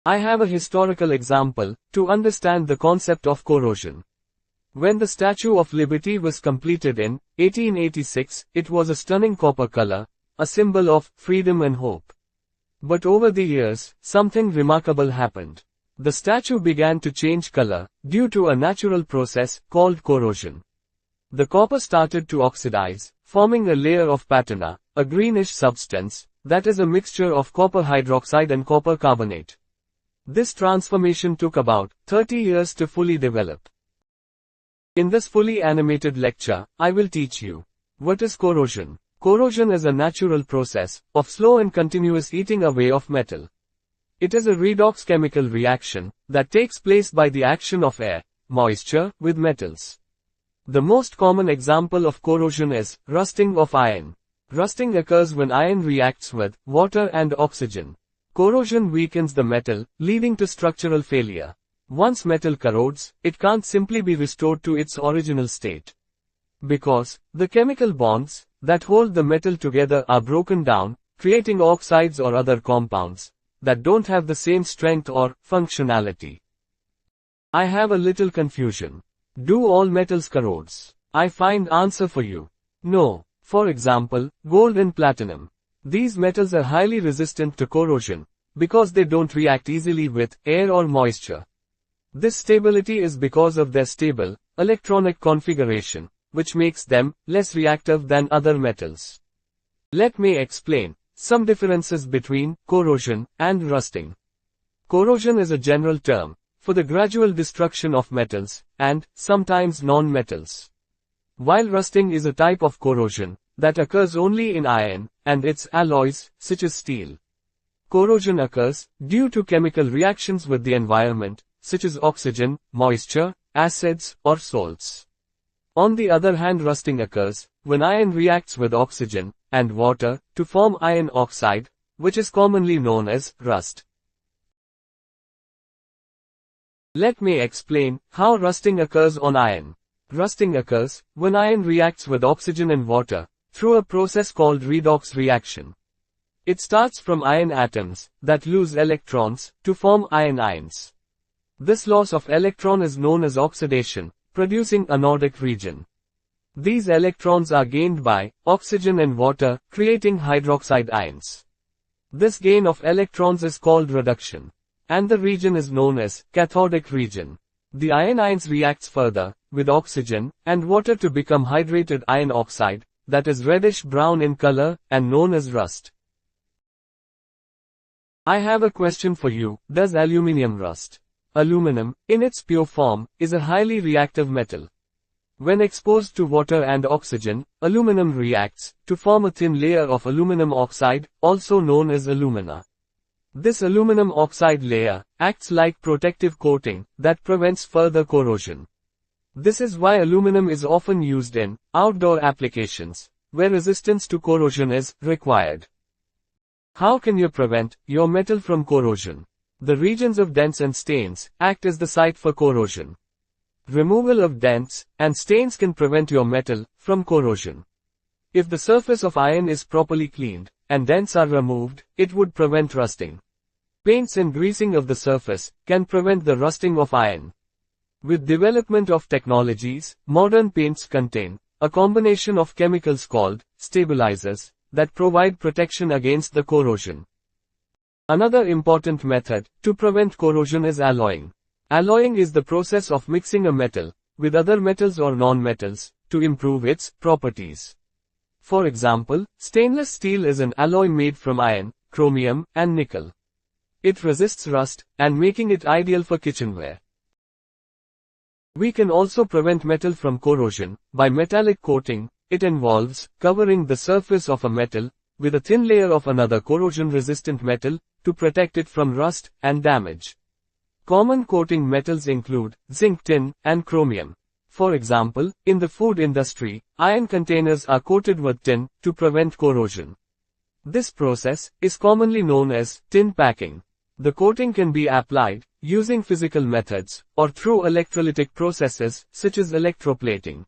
I have a historical example to understand the concept of corrosion. When the Statue of Liberty was completed in 1886, it was a stunning copper color, a symbol of freedom and hope. But over the years, something remarkable happened. The statue began to change color due to a natural process called corrosion. The copper started to oxidize, forming a layer of patina, a greenish substance that is a mixture of copper hydroxide and copper carbonate. This transformation took about 30 years to fully develop. In this fully animated lecture, I will teach you what is corrosion. Corrosion is a natural process of slow and continuous eating away of metal. It is a redox chemical reaction that takes place by the action of air, moisture, with metals. The most common example of corrosion is rusting of iron. Rusting occurs when iron reacts with water and oxygen. Corrosion weakens the metal, leading to structural failure. Once metal corrodes, it can't simply be restored to its original state. Because the chemical bonds that hold the metal together are broken down, creating oxides or other compounds that don't have the same strength or functionality. I have a little confusion. Do all metals corrodes? I find answer for you. No. For example, gold and platinum. These metals are highly resistant to corrosion because they don't react easily with air or moisture. This stability is because of their stable electronic configuration, which makes them less reactive than other metals. Let me explain some differences between corrosion and rusting. Corrosion is a general term for the gradual destruction of metals and sometimes non-metals. While rusting is a type of corrosion that occurs only in iron and its alloys, such as steel. Corrosion occurs due to chemical reactions with the environment, such as oxygen, moisture, acids, or salts. On the other hand, rusting occurs when iron reacts with oxygen and water to form iron oxide, which is commonly known as rust. Let me explain how rusting occurs on iron. Rusting occurs when iron reacts with oxygen and water through a process called redox reaction. It starts from iron atoms that lose electrons to form iron ions. This loss of electron is known as oxidation, producing anodic region. These electrons are gained by oxygen and water, creating hydroxide ions. This gain of electrons is called reduction, and the region is known as cathodic region. The iron ions reacts further with oxygen and water to become hydrated iron oxide, that is reddish-brown in color and known as rust. I have a question for you. Does aluminium rust? Aluminum, in its pure form, is a highly reactive metal. When exposed to water and oxygen, aluminum reacts to form a thin layer of aluminum oxide, also known as alumina. This aluminum oxide layer acts like protective coating that prevents further corrosion. This is why aluminum is often used in outdoor applications, where resistance to corrosion is required. How can you prevent your metal from corrosion? The regions of dents and stains act as the site for corrosion. Removal of dents and stains can prevent your metal from corrosion. If the surface of iron is properly cleaned and dents are removed, it would prevent rusting. Paints and greasing of the surface can prevent the rusting of iron. With development of technologies, modern paints contain a combination of chemicals called stabilizers that provide protection against the corrosion. Another important method to prevent corrosion is alloying. Alloying is the process of mixing a metal with other metals or non-metals to improve its properties. For example, stainless steel is an alloy made from iron, chromium, and nickel. It resists rust and making it ideal for kitchenware. We can also prevent metal from corrosion by metallic coating. It involves covering the surface of a metal with a thin layer of another corrosion-resistant metal to protect it from rust and damage. Common coating metals include zinc, tin, and chromium. For example, in the food industry, iron containers are coated with tin to prevent corrosion. This process is commonly known as tin packing. The coating can be applied using physical methods or through electrolytic processes such as electroplating.